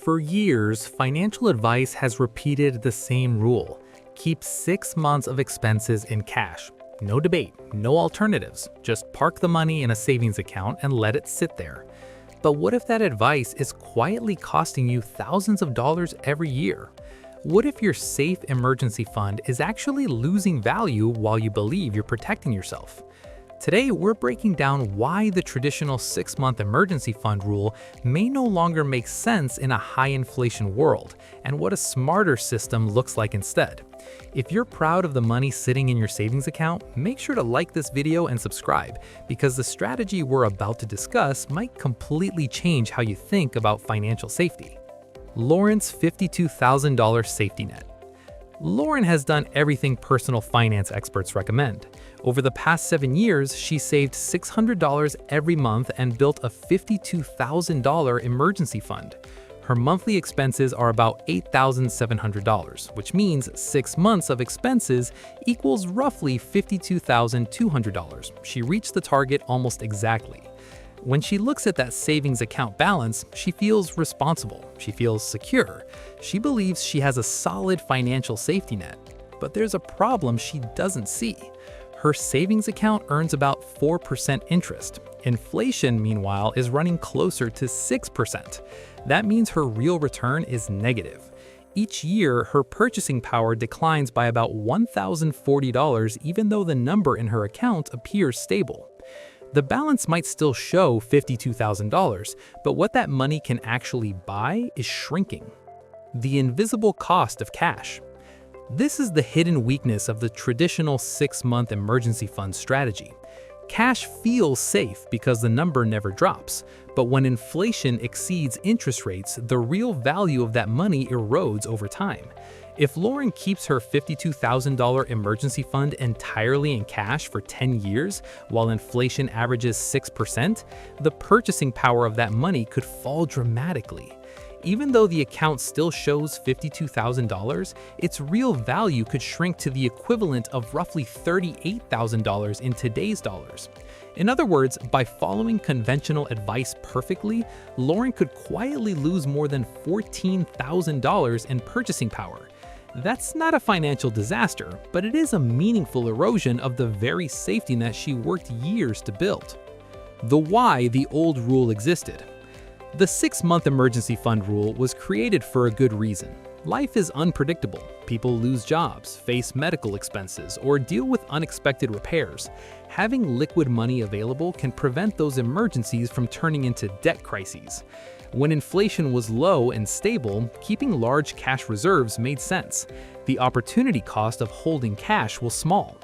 For years, financial advice has repeated the same rule. Keep 6 months of expenses in cash. No debate, no alternatives. Just park the money in a savings account and let it sit there. But what if that advice is quietly costing you thousands of dollars every year? What if your safe emergency fund is actually losing value while you believe you're protecting yourself? Today, we're breaking down why the traditional 6-month emergency fund rule may no longer make sense in a high-inflation world, and what a smarter system looks like instead. If you're proud of the money sitting in your savings account, make sure to like this video and subscribe, because the strategy we're about to discuss might completely change how you think about financial safety. Lauren's $52,000 safety net. Lauren has done everything personal finance experts recommend. Over the past 7 years, she saved $600 every month and built a $52,000 emergency fund. Her monthly expenses are about $8,700, which means 6 months of expenses equals roughly $52,200. She reached the target almost exactly. When she looks at that savings account balance, she feels responsible, she feels secure. She believes she has a solid financial safety net. But there's a problem she doesn't see. Her savings account earns about 4% interest. Inflation, meanwhile, is running closer to 6%. That means her real return is negative. Each year, her purchasing power declines by about $1,040 even though the number in her account appears stable. The balance might still show $52,000, but what that money can actually buy is shrinking. The invisible cost of cash. This is the hidden weakness of the traditional 6-month emergency fund strategy. Cash feels safe because the number never drops, but when inflation exceeds interest rates, the real value of that money erodes over time. If Lauren keeps her $52,000 emergency fund entirely in cash for 10 years, while inflation averages 6%, the purchasing power of that money could fall dramatically. Even though the account still shows $52,000, its real value could shrink to the equivalent of roughly $38,000 in today's dollars. In other words, by following conventional advice perfectly, Lauren could quietly lose more than $14,000 in purchasing power. That's not a financial disaster, but it is a meaningful erosion of the very safety net she worked years to build. The why the old rule existed. The 6-month emergency fund rule was created for a good reason. Life is unpredictable. People lose jobs, face medical expenses, or deal with unexpected repairs. Having liquid money available can prevent those emergencies from turning into debt crises. When inflation was low and stable, keeping large cash reserves made sense. The opportunity cost of holding cash was small.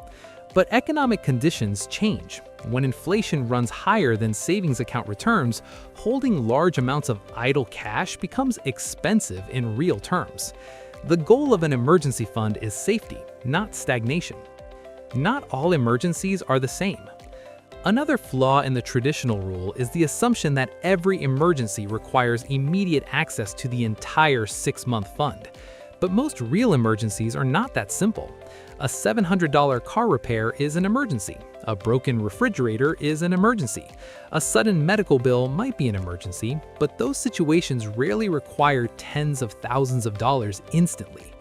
But economic conditions change. When inflation runs higher than savings account returns, holding large amounts of idle cash becomes expensive in real terms. The goal of an emergency fund is safety, not stagnation. Not all emergencies are the same. Another flaw in the traditional rule is the assumption that every emergency requires immediate access to the entire 6-month fund. But most real emergencies are not that simple. A $700 car repair is an emergency. A broken refrigerator is an emergency. A sudden medical bill might be an emergency, but those situations rarely require tens of thousands of dollars instantly.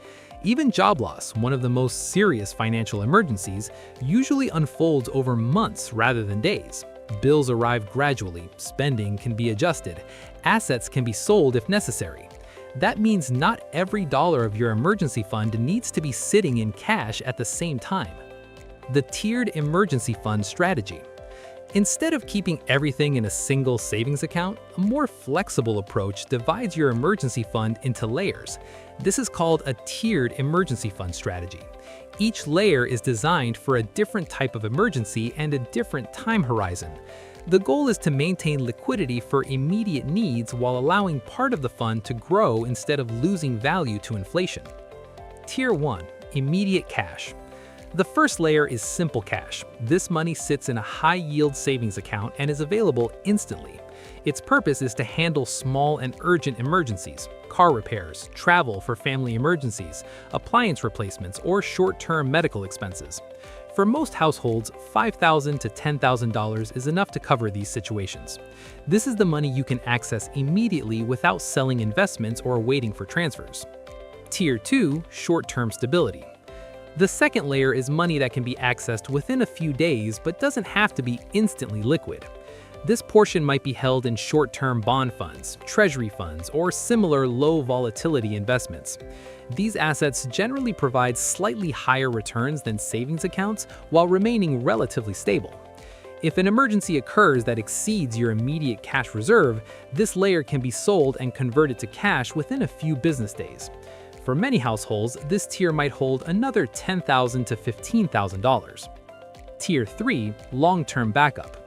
Even job loss, one of the most serious financial emergencies, usually unfolds over months rather than days. Bills arrive gradually, spending can be adjusted, assets can be sold if necessary. That means not every dollar of your emergency fund needs to be sitting in cash at the same time. The tiered emergency fund strategy. Instead of keeping everything in a single savings account, a more flexible approach divides your emergency fund into layers. This is called a tiered emergency fund strategy. Each layer is designed for a different type of emergency and a different time horizon. The goal is to maintain liquidity for immediate needs while allowing part of the fund to grow instead of losing value to inflation. Tier 1. Immediate cash. The first layer is simple cash. This money sits in a high-yield savings account and is available instantly. Its purpose is to handle small and urgent emergencies, car repairs, travel for family emergencies, appliance replacements, or short-term medical expenses. For most households, $5,000 to $10,000 is enough to cover these situations. This is the money you can access immediately without selling investments or waiting for transfers. Tier 2, short-term stability. The second layer is money that can be accessed within a few days but doesn't have to be instantly liquid. This portion might be held in short-term bond funds, treasury funds, or similar low-volatility investments. These assets generally provide slightly higher returns than savings accounts while remaining relatively stable. If an emergency occurs that exceeds your immediate cash reserve, this layer can be sold and converted to cash within a few business days. For many households, this tier might hold another $10,000 to $15,000. Tier 3, long-term backup.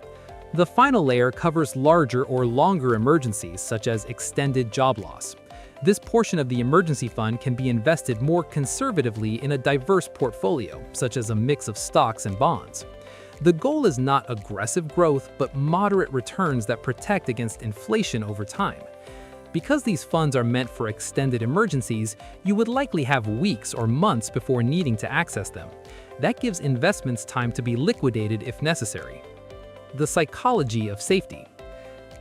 The final layer covers larger or longer emergencies such as extended job loss. This portion of the emergency fund can be invested more conservatively in a diverse portfolio, such as a mix of stocks and bonds. The goal is not aggressive growth, but moderate returns that protect against inflation over time. Because these funds are meant for extended emergencies, you would likely have weeks or months before needing to access them. That gives investments time to be liquidated if necessary. The psychology of safety.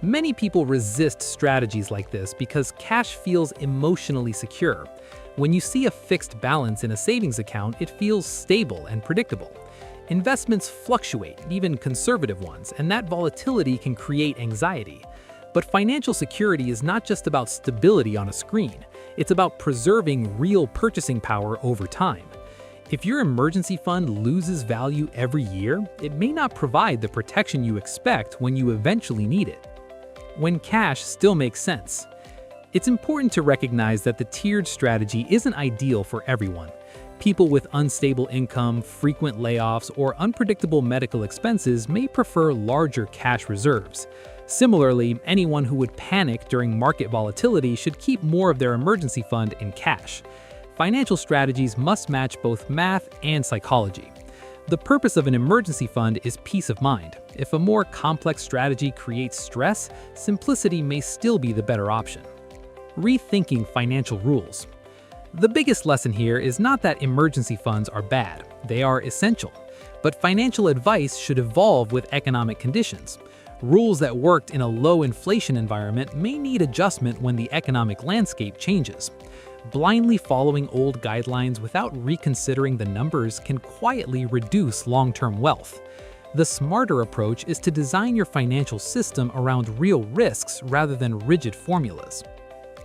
Many people resist strategies like this because cash feels emotionally secure. When you see a fixed balance in a savings account, it feels stable and predictable. Investments fluctuate, even conservative ones, and that volatility can create anxiety. But financial security is not just about stability on a screen. It's about preserving real purchasing power over time. If your emergency fund loses value every year, it may not provide the protection you expect when you eventually need it. When cash still makes sense. It's important to recognize that the tiered strategy isn't ideal for everyone. People with unstable income, frequent layoffs, or unpredictable medical expenses may prefer larger cash reserves. Similarly, anyone who would panic during market volatility should keep more of their emergency fund in cash. Financial strategies must match both math and psychology. The purpose of an emergency fund is peace of mind. If a more complex strategy creates stress, simplicity may still be the better option. Rethinking financial rules. The biggest lesson here is not that emergency funds are bad. They are essential. But financial advice should evolve with economic conditions. Rules that worked in a low inflation environment may need adjustment when the economic landscape changes. Blindly following old guidelines without reconsidering the numbers can quietly reduce long-term wealth. The smarter approach is to design your financial system around real risks rather than rigid formulas.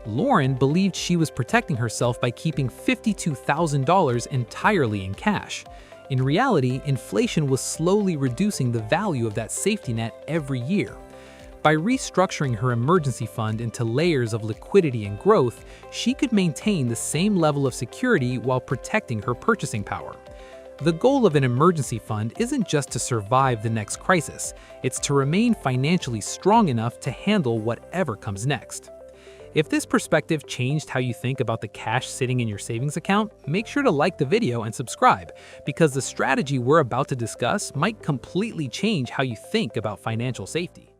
Lauren believed she was protecting herself by keeping $52,000 entirely in cash. In reality, inflation was slowly reducing the value of that safety net every year. By restructuring her emergency fund into layers of liquidity and growth, she could maintain the same level of security while protecting her purchasing power. The goal of an emergency fund isn't just to survive the next crisis, it's to remain financially strong enough to handle whatever comes next. If this perspective changed how you think about the cash sitting in your savings account, make sure to like the video and subscribe, because the strategy we're about to discuss might completely change how you think about financial safety.